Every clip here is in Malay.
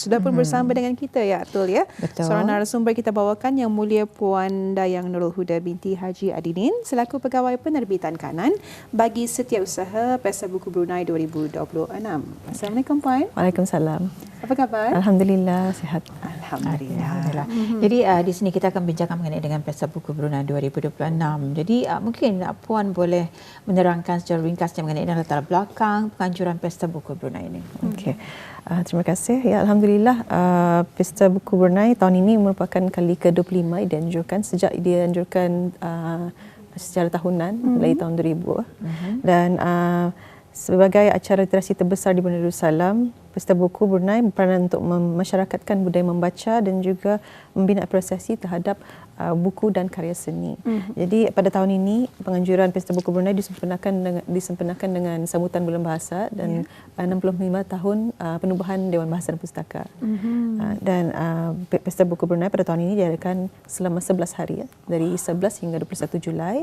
sudah pun bersama dengan kita ya Atul ya. Betul. Seorang narasumber kita bawakan Yang Mulia Puan Dayang Nurul Huda binti Haji Adinin selaku Pegawai Penerbitan Kanan bagi Setiausaha Pesta Buku Brunei 2026. Assalamualaikum Puan. Waalaikumsalam. Apa khabar? Alhamdulillah sihat. Alhamdulillah. Jadi di sini kita akan bincangkan mengenai dengan Pesta Buku Brunei 2026. Jadi mungkin Puan boleh menerangkan secara ringkasnya mengenai latar belakang penganjuran Pesta Buku Brunei ini. Okey. Terima kasih. Ya, alhamdulillah Pesta Buku Brunei tahun ini merupakan kali ke-25 dianjurkan sejak dianjurkan secara tahunan mulai tahun 2000 dan sebagai acara literasi terbesar di Bandar Darussalam, Pesta Buku Brunei berperanan untuk memasyarakatkan budaya membaca dan juga membina apresiasi terhadap buku dan karya seni. Jadi pada tahun ini penganjuran Pesta Buku Brunei disempurnakan dengan sambutan Bulan Bahasa dan 65 tahun penubuhan Dewan Bahasa dan Pustaka. Dan Pesta Buku Brunei pada tahun ini diadakan selama 11 hari dari 11 hingga 21 Julai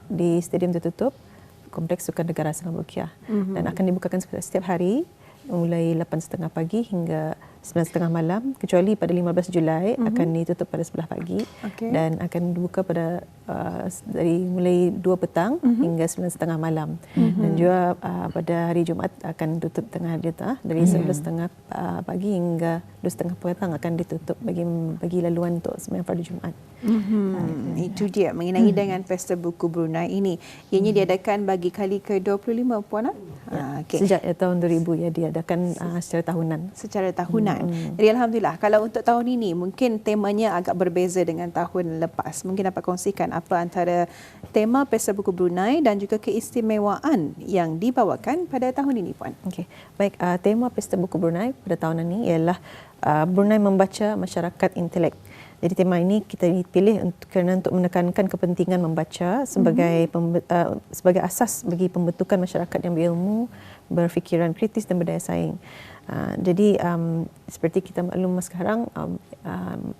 di stadium tertutup Kompleks Sukan Negara Selangor Rukiah dan akan dibukakan setiap hari mulai 8.30 pagi hingga 9.30 malam, kecuali pada 15 Julai akan ditutup pada 11 pagi dan akan dibuka pada dari mulai 2 petang hingga 9.30 malam dan juga pada hari Jumaat akan tutup tengah hari dari 11.30 pagi hingga 2.30 petang akan ditutup bagi laluan untuk sembahyang fardu Jumaat. Itu dia mengenai dengan Pesta Buku Brunei ini. Ianya diadakan bagi kali ke-25 Puan. Sejak tahun 2000 ya diadakan secara tahunan. Secara tahunan. Jadi alhamdulillah kalau untuk tahun ini mungkin temanya agak berbeza dengan tahun lepas. Mungkin dapat kongsikan apa antara tema Pesta Buku Brunei dan juga keistimewaan yang dibawakan pada tahun ini Puan. Okey. Baik, tema Pesta Buku Brunei pada tahun ini ialah Brunei membaca masyarakat intelek. Jadi tema ini kita pilih kerana untuk menekankan kepentingan membaca sebagai asas bagi pembentukan masyarakat yang berilmu, berfikiran kritis dan berdaya saing. Jadi seperti kita maklum sekarang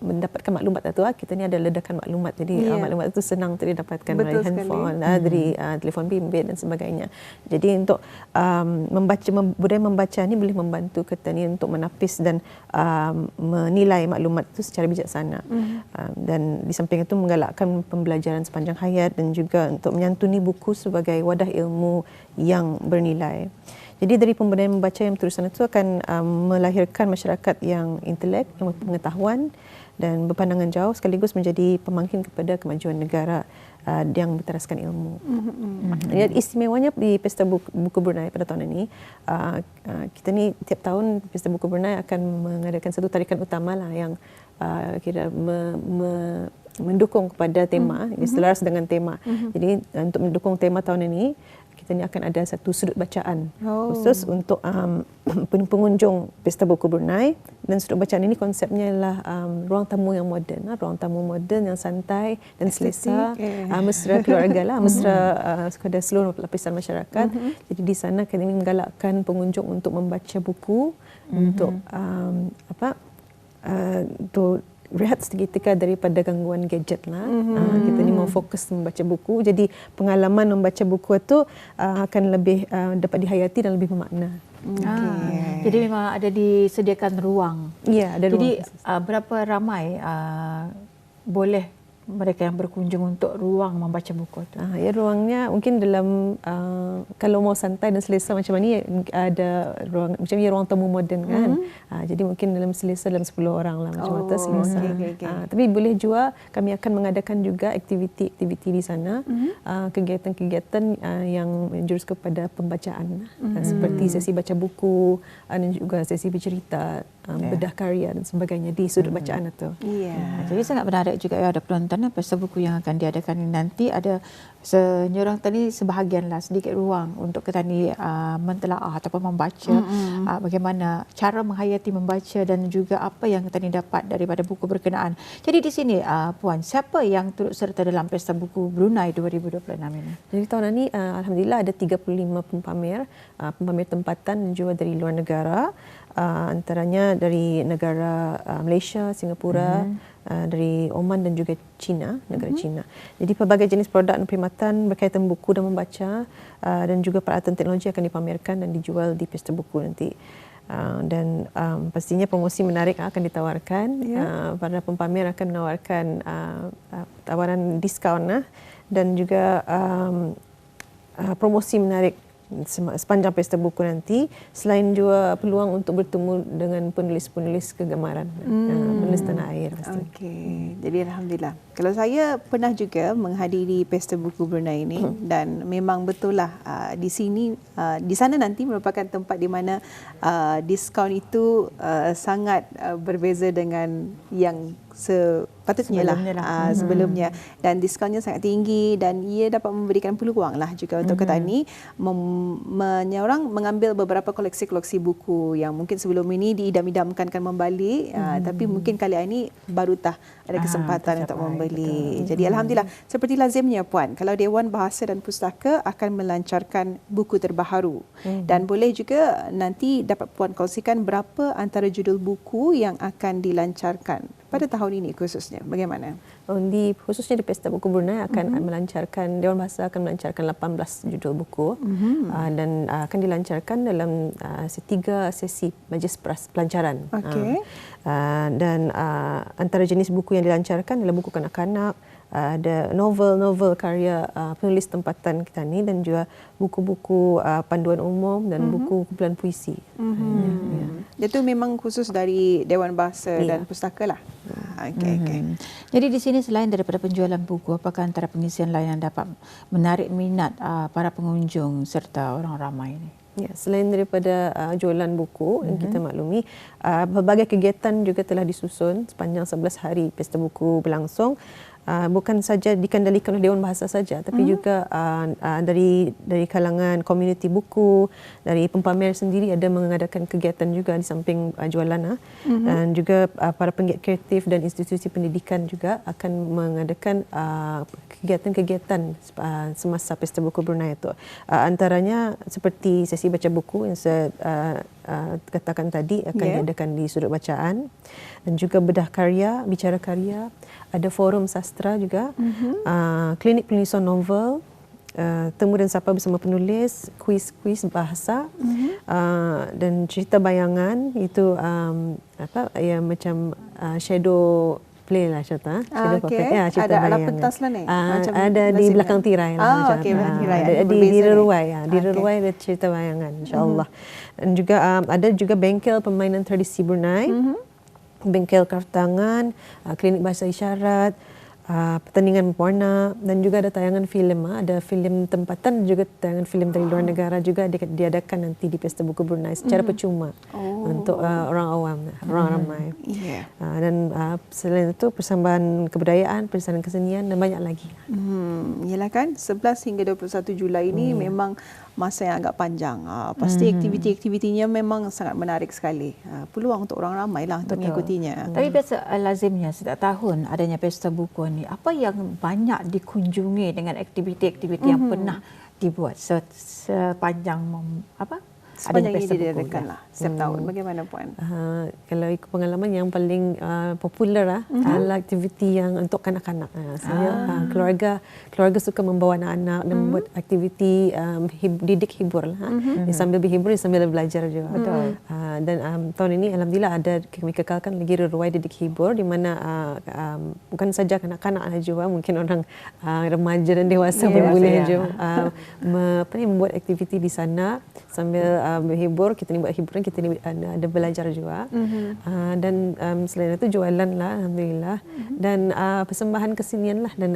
mendapatkan maklumat itu kita ni ada ledakan maklumat. Jadi maklumat itu senang didapatkan dari handphone, dari telefon bimbit dan sebagainya. Jadi untuk budaya membaca ni boleh membantu kita ni untuk menapis dan menilai maklumat itu secara bijaksana. Dan di samping itu menggalakkan pembelajaran sepanjang hayat dan juga untuk menyantuni buku sebagai wadah ilmu yang bernilai. Jadi dari pembudayaan membaca yang berterusan itu akan melahirkan masyarakat yang intelek, yang berpengetahuan dan berpandangan jauh sekaligus menjadi pemangkin kepada kemajuan negara yang berteraskan ilmu. Dan istimewanya di Pesta Buku Brunei pada tahun ini, kita ni tiap tahun Pesta Buku Brunei akan mengadakan satu tarikan utama lah yang kira mendukung kepada tema, selaras dengan tema. Jadi untuk mendukung tema tahun ini, kita ni akan ada satu sudut bacaan khusus untuk pengunjung Pesta Buku Brunei, dan sudut bacaan ini konsepnya adalah ruang tamu yang moden, ruang tamu moden yang santai dan selesa, mesra keluarga lah, mesra kepada seluruh lapisan masyarakat. Jadi di sana kami menggalakkan pengunjung untuk membaca buku, untuk untuk rehat seketika daripada gangguan gadget lah. Kita ni mau fokus membaca buku. Jadi pengalaman membaca buku itu akan lebih dapat dihayati dan lebih bermakna. Jadi memang ada disediakan ruang. Ya, ada ruang. Jadi berapa ramai boleh mereka yang berkunjung untuk ruang membaca buku itu? Ya, ruangnya mungkin dalam kalau mau santai dan selesa macam ni ada ruang macam ni, ruang tamu moden kan. Jadi mungkin dalam selesa dalam 10 orang lah macam tu selesa. Tapi boleh juga kami akan mengadakan juga aktiviti-aktiviti di sana, kegiatan-kegiatan yang menjurus kepada pembacaan, seperti sesi baca buku dan juga sesi bercerita, bedah karya dan sebagainya di sudut bacaan itu. Jadi sangat menarik juga ya, ada penonton Pesta Buku yang akan diadakan ini nanti ada senyurang tadi sebahagianlah sedikit ruang untuk kita ni mentelaah ataupun membaca bagaimana cara menghayati membaca dan juga apa yang kita ni dapat daripada buku berkenaan. Jadi di sini Puan, siapa yang turut serta dalam Pesta Buku Brunei 2026 ini? Jadi tahun ini alhamdulillah ada 35 pemamer tempatan dan juga dari luar negara. Antaranya dari negara Malaysia, Singapura, dari Oman dan juga China, negara China. Jadi pelbagai jenis produk dan perkhidmatan berkaitan buku dan membaca dan juga peralatan teknologi akan dipamerkan dan dijual di Pesta Buku nanti. Dan pastinya promosi menarik akan ditawarkan. Para pempamer akan menawarkan tawaran diskaun dan juga promosi menarik sepanjang pesta buku nanti, selain juga peluang untuk bertemu dengan penulis-penulis kegemaran, penulis tanah air pasti. Okey, jadi alhamdulillah. Kalau saya pernah juga menghadiri pesta buku Brunei ini dan memang betul lah di sini di sana nanti merupakan tempat di mana diskaun itu sangat berbeza dengan yang sepatutnya sebelumnya, dan diskonnya sangat tinggi dan ia dapat memberikan peluang lah juga untuk petani mengambil beberapa koleksi-koleksi buku yang mungkin sebelum ini diidam-idamkan akan membeli, tapi mungkin kali ini baru ada kesempatan untuk membeli. Jadi alhamdulillah, seperti lazimnya Puan, kalau Dewan Bahasa dan Pustaka akan melancarkan buku terbaharu, dan boleh juga nanti dapat Puan kongsikan berapa antara judul buku yang akan dilancarkan pada tahun ini khususnya, bagaimana? Khususnya di Pesta Buku Brunei akan melancarkan, Dewan Bahasa akan melancarkan 18 judul buku dan akan dilancarkan dalam 3 sesi majlis pelancaran. Dan antara jenis buku yang dilancarkan adalah buku kanak-kanak, ada novel karya penulis tempatan kita ni, dan juga buku-buku panduan umum dan buku kumpulan puisi. Itu memang khusus dari Dewan Bahasa dan Pustaka lah. Jadi di sini selain daripada penjualan buku, apakah antara pengisian lain yang dapat menarik minat para pengunjung serta orang ramai ini? Ya, selain daripada jualan buku yang kita maklumi, berbagai kegiatan juga telah disusun sepanjang 11 hari Pesta Buku berlangsung. Bukan saja dikendalikan oleh Dewan Bahasa saja, tapi juga dari kalangan komuniti buku, dari pempamer sendiri ada mengadakan kegiatan juga di samping jualan, dan juga para penggiat kreatif dan institusi pendidikan juga akan mengadakan kegiatan-kegiatan semasa Pesta Buku Brunei itu. Antaranya seperti sesi baca buku yang saya katakan tadi akan diadakan di sudut bacaan, dan juga bedah karya, bicara karya, ada forum sastra juga, klinik penulisan novel, temu dan sapa bersama penulis, kuis bahasa, dan cerita bayangan itu macam shadow play lah cerita. Cerita ada alat pentas lah ni. Ada di belakang tirai lah. Belakang tirai. Di Reruai, di Reruai ada cerita bayangan, insya-Allah. Dan juga ada juga bengkel permainan tradisi Brunei, bengkel kraft tangan, klinik bahasa isyarat, pertandingan pewarna, dan juga ada tayangan filem. Ada filem tempatan, juga tayangan filem dari luar negara juga diadakan nanti di Pesta Buku Brunei secara percuma untuk orang awam, orang ramai. Dan selain itu persembahan kebudayaan, persembahan kesenian dan banyak lagi. Yalah kan, 11 hingga 21 Julai ini memang masa yang agak panjang. Pasti aktiviti-aktivitinya memang sangat menarik sekali. Peluang untuk orang ramai lah untuk mengikutinya. Tapi biasa lazimnya setiap tahun adanya Pesta Buku ni, apa yang banyak dikunjungi dengan aktiviti-aktiviti yang pernah dibuat sepanjang sepanjang ini diadakan lah setiap tahun. Bagaimana Puan? Kalau ikut pengalaman yang paling popular adalah aktiviti yang untuk kanak-kanak. Keluarga suka membawa anak-anak dan membuat aktiviti didik hibur lah. Sambil berhibur, sambil belajar juga. Dan tahun ini alhamdulillah ada, kami kekalkan lagi Reruai didik hibur, di mana bukan saja kanak-kanak juga, mungkin orang remaja dan dewasa pun boleh juga membuat aktiviti di sana sambil berhibur. Kita ni buat hiburan, kita ni ada belajar juga. Dan selain itu jualan lah alhamdulillah, dan persembahan kesenian lah, dan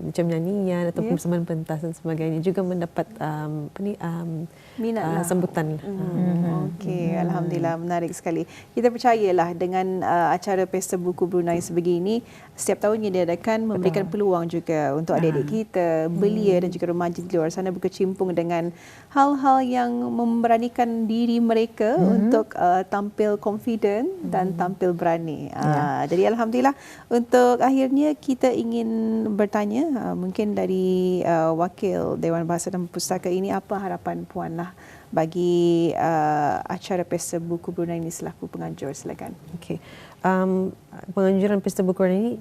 macam nyanyian atau persembahan pentas dan sebagainya juga mendapat minat sambutan. Okey, alhamdulillah, menarik sekali. Kita percayalah dengan acara Pesta Buku Brunei sebegini, setiap tahunnya diadakan, memberikan peluang juga untuk adik-adik kita, belia dan juga remaja di luar sana berkecimpung dengan hal-hal yang memberanikan diri mereka untuk tampil confident dan tampil berani. Jadi alhamdulillah, untuk akhirnya kita ingin bertanya mungkin dari wakil Dewan Bahasa dan Pustaka ini, apa harapan Puan lah bagi acara Pesta Buku Brunei ini selaku penganjur? Silakan. Okey. Penganjuran Pesta Buku Brunei ini,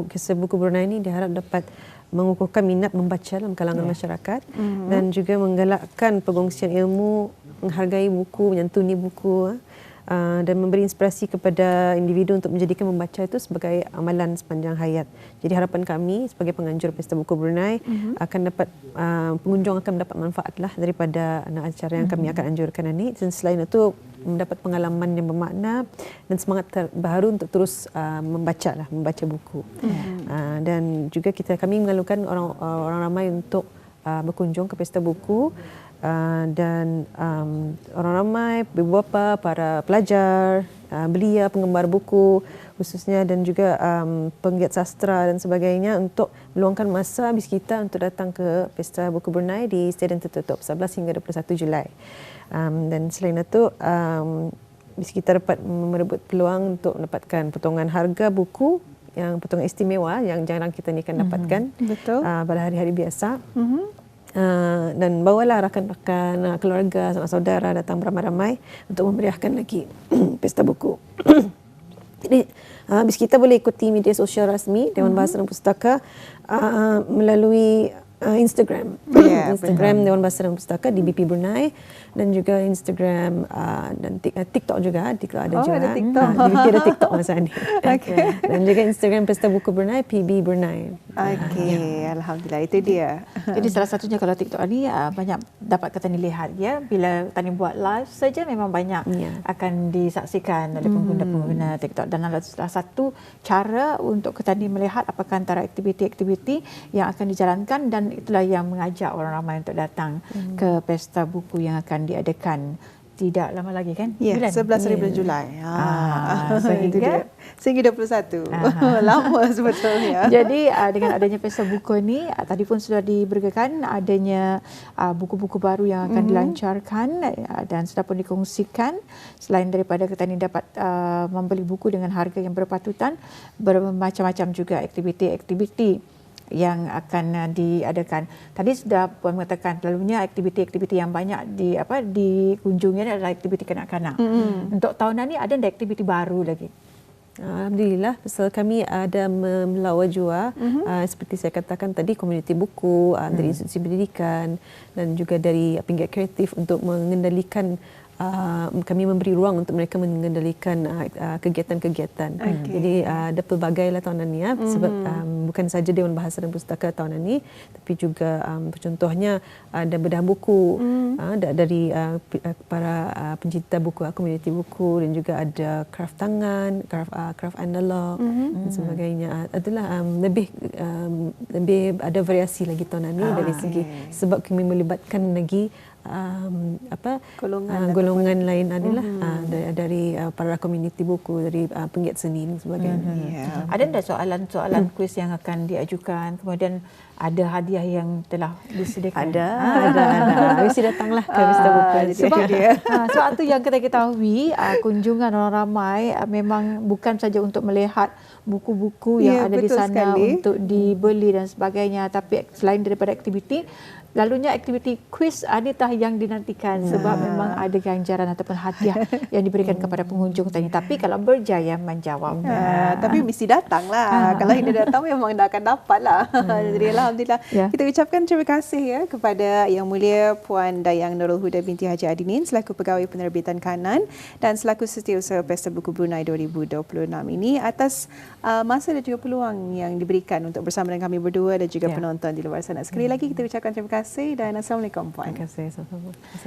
Pesta Buku Brunei ini diharap dapat mengukuhkan minat membaca dalam kalangan masyarakat, dan juga menggalakkan perkongsian ilmu, menghargai buku, menyantuni buku, dan memberi inspirasi kepada individu untuk menjadikan membaca itu sebagai amalan sepanjang hayat. Jadi harapan kami sebagai penganjur Pesta Buku Brunei akan dapat pengunjung akan mendapat manfaatlah daripada acara yang kami akan anjurkan ini, dan selain itu mendapat pengalaman yang bermakna dan semangat baru untuk terus membaca buku. Dan juga kami mengalurkan orang ramai untuk berkunjung ke Pesta Buku. Dan orang ramai, ibu bapa, para pelajar, belia, penggemar buku khususnya, dan juga penggiat sastra dan sebagainya untuk meluangkan masa habis kita untuk datang ke Pesta Buku Brunei di stadium tertutup 11 hingga 21 Julai. Dan selain itu, bis kita dapat merebut peluang untuk mendapatkan potongan harga buku, yang potongan istimewa yang jarang kita ni akan dapatkan pada hari-hari biasa. Dan bawalah rakan-rakan, keluarga, sanak saudara datang beramai-ramai untuk memeriahkan lagi Pesta Buku. Jadi habis kita boleh ikuti media sosial rasmi Dewan Bahasa dan Pustaka melalui Instagram. Instagram Dewan Bahasa dan Pustaka DBP Brunei, dan juga Instagram dan TikTok juga. TikTok ada juga. Ada TikTok. DBP ada TikTok masa ni. Dan juga Instagram Pesta Buku Brunei, PB Brunei. Alhamdulillah, itu dia. Jadi salah satunya kalau TikTok ni banyak dapat kita ni lihat ya, bila tani buat live saja memang banyak akan disaksikan oleh pengguna-pengguna TikTok, dan salah satu cara untuk kita ni melihat apakah antara aktiviti-aktiviti yang akan dijalankan, dan itulah yang mengajak orang ramai untuk datang ke Pesta Buku yang akan diadakan tidak lama lagi kan? Ya, 11 Julai. Sehingga 21. Lama sebetulnya. Jadi dengan adanya Pesta Buku ni, tadi pun sudah diberitakan adanya buku-buku baru yang akan dilancarkan dan sudah pun dikongsikan. Selain daripada kita ni dapat membeli buku dengan harga yang berpatutan, bermacam-macam juga aktiviti-aktiviti yang akan diadakan. Tadi sudah Puan mengatakan selalunya aktiviti-aktiviti yang banyak dikunjungi adalah aktiviti kanak-kanak. Untuk tahunan ni ada aktiviti baru lagi? Alhamdulillah, pasal kami ada melawat jua seperti saya katakan tadi, komuniti buku dari institusi pendidikan dan juga dari penggiat kreatif untuk mengendalikan. Kami memberi ruang untuk mereka mengendalikan kegiatan-kegiatan. Jadi ada pelbagai lah tahunan ni sebab bukan saja Dewan Bahasa dan Pustaka tahunan ni, tapi juga contohnya ada bedah buku dari para pencinta buku, komuniti buku, dan juga ada craft tangan, craft analog dan sebagainya. Adalah lebih ada variasi lagi tahunan ni dari segi sebab kami melibatkan lagi golongan lain adalah dari para komuniti buku, dari penggiat seni dan sebagainya. Ada tak soalan-soalan kuis yang akan diajukan, kemudian ada hadiah yang telah disediakan? Ada. Mesti datanglah ke Pesta Buku. Sebab itu yang kita ketahui, kunjungan orang ramai memang bukan saja untuk melihat buku-buku yang ada di sana untuk dibeli dan sebagainya, tapi selain daripada aktiviti, lalunya aktiviti kuis adakah yang dinantikan sebab memang ada ganjaran ataupun hadiah yang diberikan kepada pengunjung tadi. Tapi kalau berjaya menjawab, tapi mesti datanglah. Kalau tidak datang memang tak akan dapatlah. Jadi alhamdulillah kita ucapkan terima kasih ya kepada Yang Mulia Puan Dayang Nurul Huda binti Haji Adinin selaku Pegawai Penerbitan Kanan dan selaku Setiausaha Pesta Buku Brunei 2026 ini atas masa dan juga peluang yang diberikan untuk bersama dengan kami berdua dan juga penonton di luar sana. Sekali lagi kita ucapkan terima kasih dan Assalamualaikum Puan. Terima kasih.